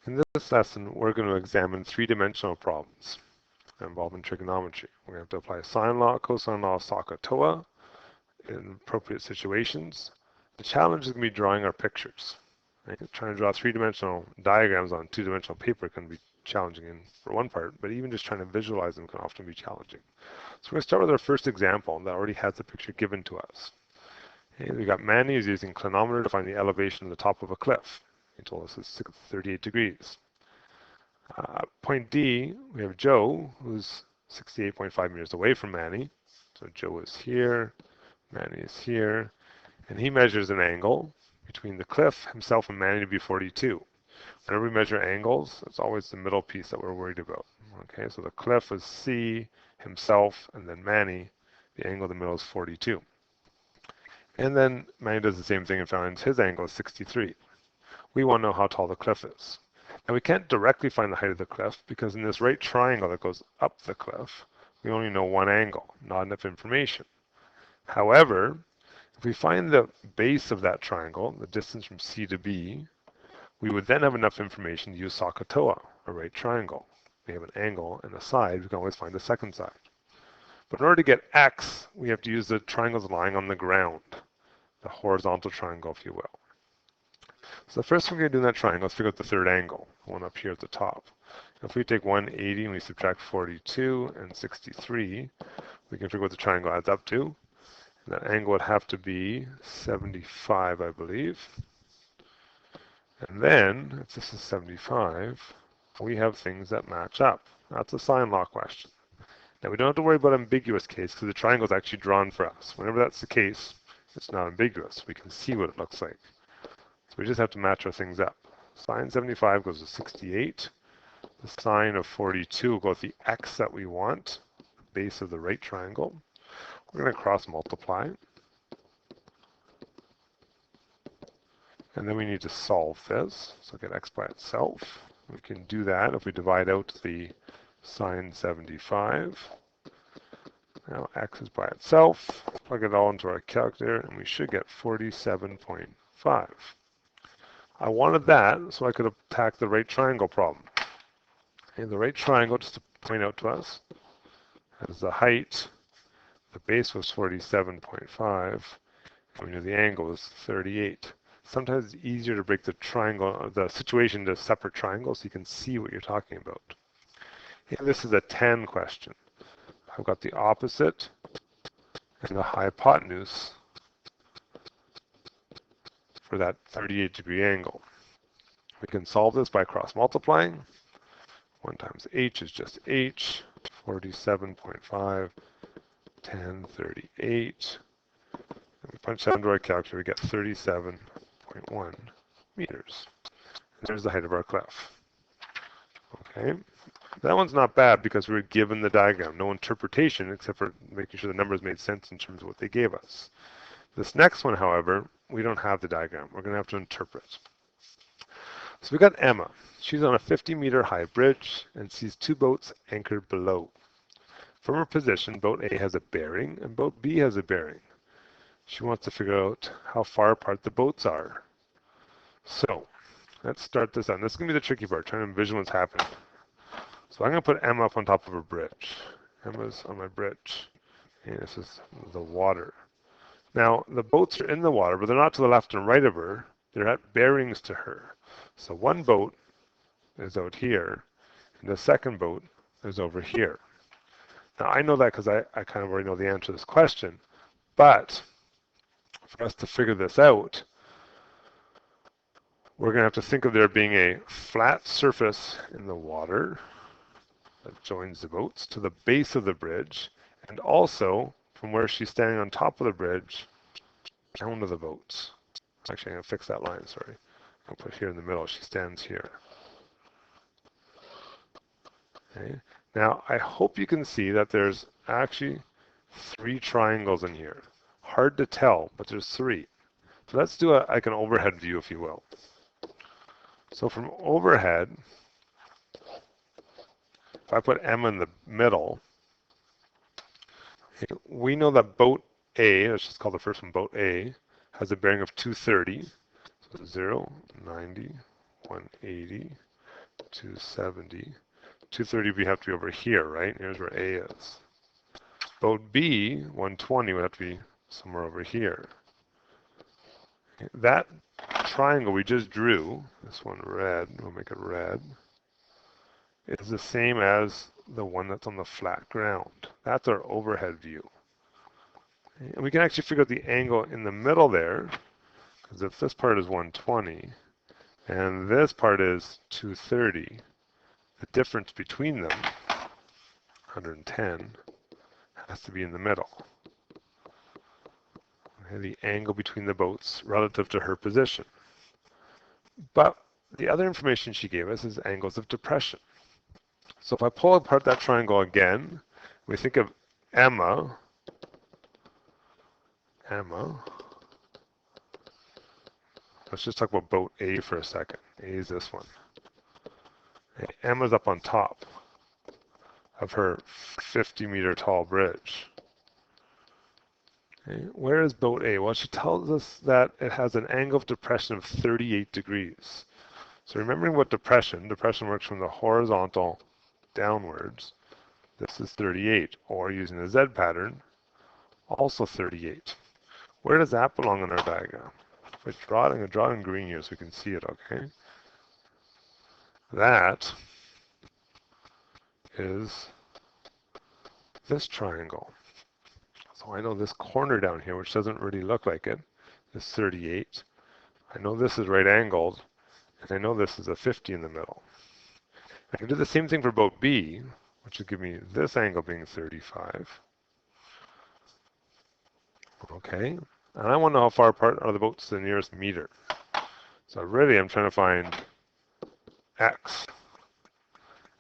In this lesson, we're going to examine three-dimensional problems involving trigonometry. We're going to have to apply sine law, cosine law, SOHCAHTOA in appropriate situations. The challenge is going to be drawing our pictures. Right? Trying to draw three-dimensional diagrams on two-dimensional paper can be challenging for one part, but even just trying to visualize them can often be challenging. So we're going to start with our first example that already has the picture given to us. Okay, we got Manny who's using clinometer to find the elevation of the top of a cliff. He told us it's 38 degrees. Point D, we have Joe, who's 68.5 meters away from Manny. So Joe is here, Manny is here, and he measures an angle between the cliff himself and Manny to be 42. Whenever we measure angles, it's always the middle piece that we're worried about. Okay, so the cliff is C, himself, and then Manny. The angle in the middle is 42. And then Manny does the same thing and finds his angle is 63. We want to know how tall the cliff is. Now we can't directly find the height of the cliff because in this right triangle that goes up the cliff, we only know one angle, not enough information. However, if we find the base of that triangle, the distance from C to B, we would then have enough information to use SOHCAHTOA, a right triangle. We have an angle and a side, we can always find the second side. But in order to get X, we have to use the triangles lying on the ground, the horizontal triangle, if you will. So the first thing we're going to do in that triangle is figure out the third angle, the one up here at the top. If we take 180 and we subtract 42 and 63, we can figure out what the triangle adds up to. And that angle would have to be 75, I believe. And then, if this is 75, we have things that match up. That's a sine law question. Now we don't have to worry about ambiguous case because the triangle is actually drawn for us. Whenever that's the case, it's not ambiguous. We can see what it looks like. So we just have to match our things up. Sine 75 goes to 68. The sine of 42 will go with the x that we want, the base of the right triangle. We're going to cross multiply. And then we need to solve this. So get x by itself. We can do that if we divide out the sine 75. Now x is by itself. Plug it all into our calculator and we should get 47.5. I wanted that so I could attack the right triangle problem. Okay, the right triangle, just to point out to us, has the height, the base was 47.5, and we knew the angle was 38. Sometimes it's easier to break the triangle, the situation into separate triangles so you can see what you're talking about. And this is a tan question. I've got the opposite and the hypotenuse for that 38-degree angle. We can solve this by cross-multiplying. 1 times h is just h, 47.5, tan 38. And we punch that into our calculator, we get 37.1 meters. And there's the height of our cliff. Okay, that one's not bad because we were given the diagram. No interpretation except for making sure the numbers made sense in terms of what they gave us. This next one, however, we don't have the diagram. We're going to have to interpret. So we got Emma. She's on a 50-meter high bridge and sees two boats anchored below. From her position, boat A has a bearing and boat B has a bearing. She wants to figure out how far apart the boats are. So let's start this out. This is going to be the tricky part, trying to envision what's happening. So I'm going to put Emma up on top of a bridge. Emma's on my bridge. And this is the water. Now, the boats are in the water, but they're not to the left and right of her. They're at bearings to her. So one boat is out here, and the second boat is over here. Now, I know that because I kind of already know the answer to this question, but for us to figure this out, we're going to have to think of there being a flat surface in the water that joins the boats to the base of the bridge, and also from where she's standing on top of the bridge down to the boats. Actually, I'm going to fix that line, sorry. I'll put here in the middle. She stands here. Okay. Now, I hope you can see that there's actually 3 triangles in here. Hard to tell, but there's 3. So let's do like an overhead view, if you will. So from overhead, if I put M in the middle, we know that boat A, let's just call the first one boat A, has a bearing of 230. So 0, 90, 180. 270. 230 would have to be over here, right? Here's where A is. Boat B, 120, would have to be somewhere over here. That triangle we just drew, this one red, we'll make it red, is the same as the one that's on the flat ground. That's our overhead view. And we can actually figure out the angle in the middle there, because if this part is 120 and this part is 230, the difference between them, 110, has to be in the middle. Okay, the angle between the boats relative to her position. But the other information she gave us is angles of depression. So if I pull apart that triangle again, we think of Emma. Let's just talk about boat A for a second. A is this one. Okay, Emma's up on top of her 50-meter tall bridge. Okay, where is boat A? Well, she tells us that it has an angle of depression of 38 degrees. So remembering what depression works from the horizontal downwards. This is 38, or using the Z pattern, also 38. Where does that belong in our diagram? If I draw it, I'm going to draw it in green here so we can see it, okay? That is this triangle. So I know this corner down here, which doesn't really look like it, is 38. I know this is right angled, and I know this is a 50 in the middle. I can do the same thing for boat B, which would give me this angle being 35. Okay, and I want to know how far apart are the boats to the nearest meter. So really I'm trying to find X.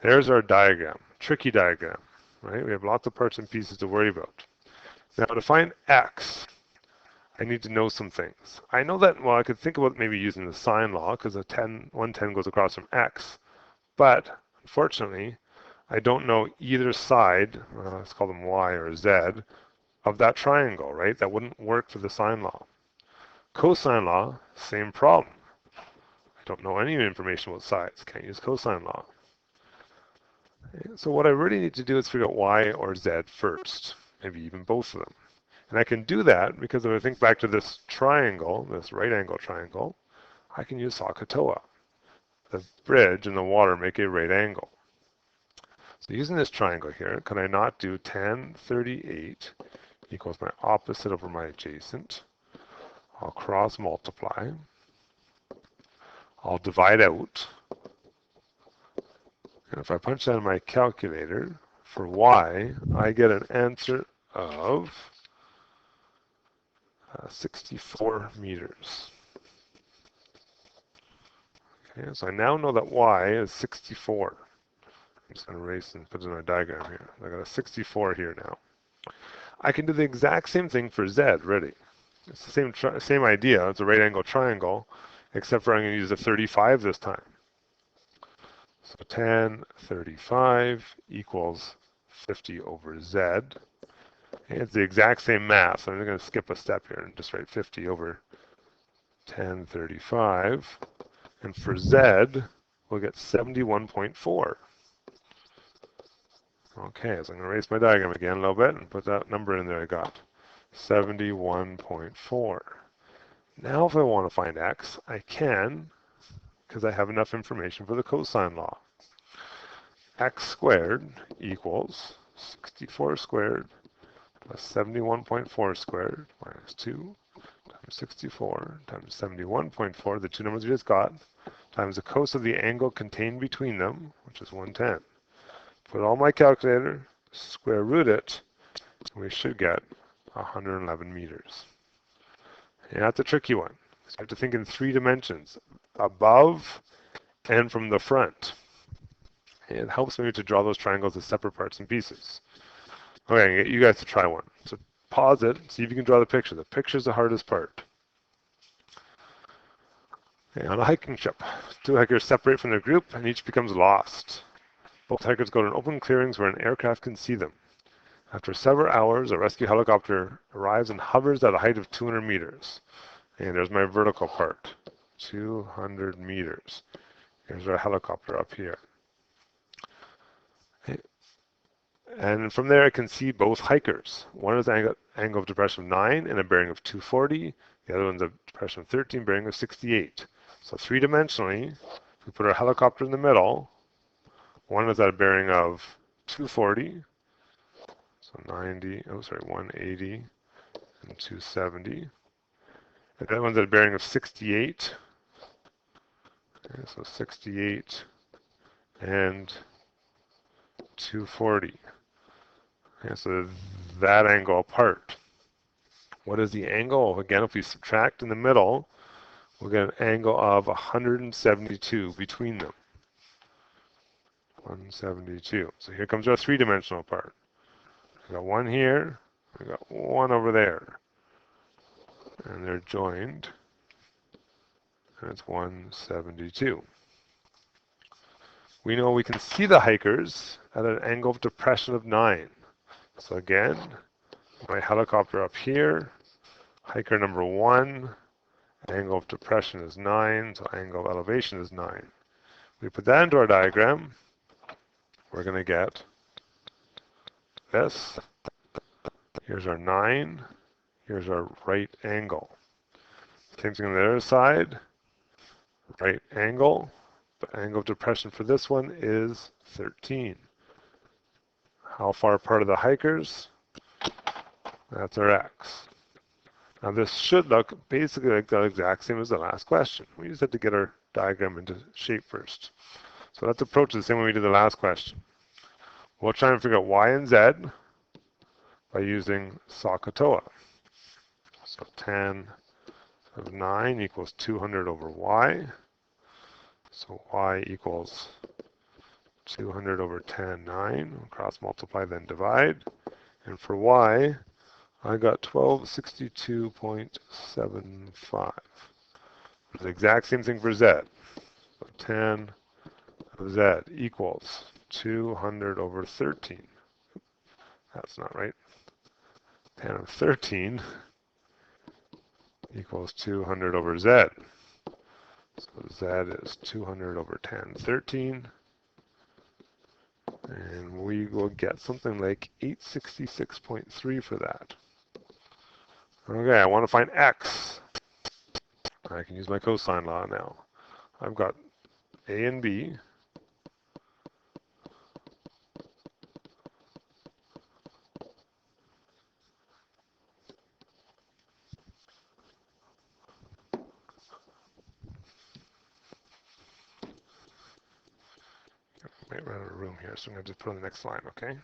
There's our diagram, tricky diagram, right? We have lots of parts and pieces to worry about. Now to find X, I need to know some things. I know that, well, I could think about maybe using the sine law because 110 goes across from X, but unfortunately, I don't know either side, let's call them Y or Z, of that triangle, right? That wouldn't work for the sine law. Cosine law, same problem. I don't know any information about sides. Can't use cosine law. Okay, so what I really need to do is figure out Y or Z first, maybe even both of them. And I can do that because if I think back to this triangle, this right angle triangle, I can use SOHCAHTOA. The bridge and the water make a right angle. So using this triangle here, can I not do tan 38 equals my opposite over my adjacent? I'll cross multiply. I'll divide out. And if I punch that in my calculator, for y, I get an answer of 64 meters. Okay, so I now know that y is 64. I'm just going to erase and put it in our diagram here. I got a 64 here now. I can do the exact same thing for z, really. It's the same idea. It's a right angle triangle, except for I'm going to use a 35 this time. So tan 35 equals 50 over z. And it's the exact same math. So I'm going to skip a step here and just write 50 over tan 35. And for z, we'll get 71.4. Okay, so I'm going to erase my diagram again a little bit and put that number in there I got. 71.4. Now if I want to find x, I can, because I have enough information for the cosine law. X squared equals 64 squared plus 71.4 squared minus 2 times 64 times 71.4, the two numbers we just got, times the cos of the angle contained between them, which is 110. Put all my calculator, square root it, and we should get 111 meters. And that's a tricky one. So you have to think in 3 dimensions, above and from the front. It helps me to draw those triangles as separate parts and pieces. Okay, I'm going to get you guys to try one. So pause it, see if you can draw the picture. The picture's the hardest part. Okay, on a hiking trip, 2 hikers separate from their group and each becomes lost. Both hikers go to open clearings where an aircraft can see them. After several hours, a rescue helicopter arrives and hovers at a height of 200 meters. And there's my vertical part, 200 meters. Here's our helicopter up here. Okay. And from there I can see both hikers. One is an angle of depression of 9 and a bearing of 240. The other one's a depression of 13, bearing of 68. So three-dimensionally, if we put our helicopter in the middle, one is at a bearing of 240, so 180 and 270. And the other one's at a bearing of 68. Okay, so 68 and 240. Okay, so that angle apart. What is the angle? Again, if we subtract in the middle, we'll get an angle of 172 between them. 172. So here comes our three-dimensional part. We got one here, we got one over there. And they're joined, and it's 172. We know we can see the hikers at an angle of depression of 9. So again, my helicopter up here, hiker number 1, angle of depression is 9, so angle of elevation is 9. We put that into our diagram, we're going to get this. Here's our 9, here's our right angle. Same thing on the other side, right angle. The angle of depression for this one is 13. How far apart are the hikers? That's our x. Now this should look basically like the exact same as the last question. We just had to get our diagram into shape first. So let's approach it the same way we did the last question. We'll try and figure out y and z by using SOHCAHTOA. So tan of 9 equals 200 over y. So y equals 200 over tan 9. Cross multiply, then divide. And for y, I got 1262.75. The exact same thing for z. So tan of z equals 200 over 13. That's not right. Tan of 13 equals 200 over z. So z is 200 over tan 13. And we will get something like 866.3 for that. Okay, I want to find x. I can use my cosine law now. I've got a and b. Might run out of room here, so I'm going to just put on the next line, okay?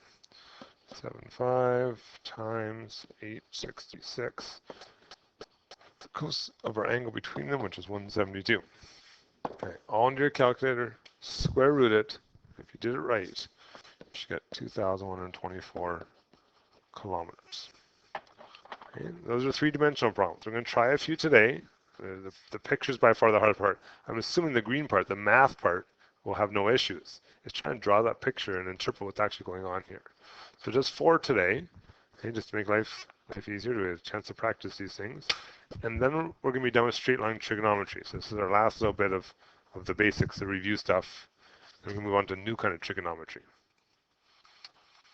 75 times 866. The cos of our angle between them, which is 172. Okay, all into your calculator, square root it. If you did it right, you should get 2,124 kilometers. Okay, those are three-dimensional problems. We're going to try a few today. The picture is by far the hard part. I'm assuming the green part, the math part, will have no issues. It's trying to draw that picture and interpret what's actually going on here. So just 4 today, okay, just to make life easier, to have a chance to practice these things. And then we're going to be done with straight line trigonometry. So this is our last little bit of the basics, the review stuff. And we're going to move on to new kind of trigonometry.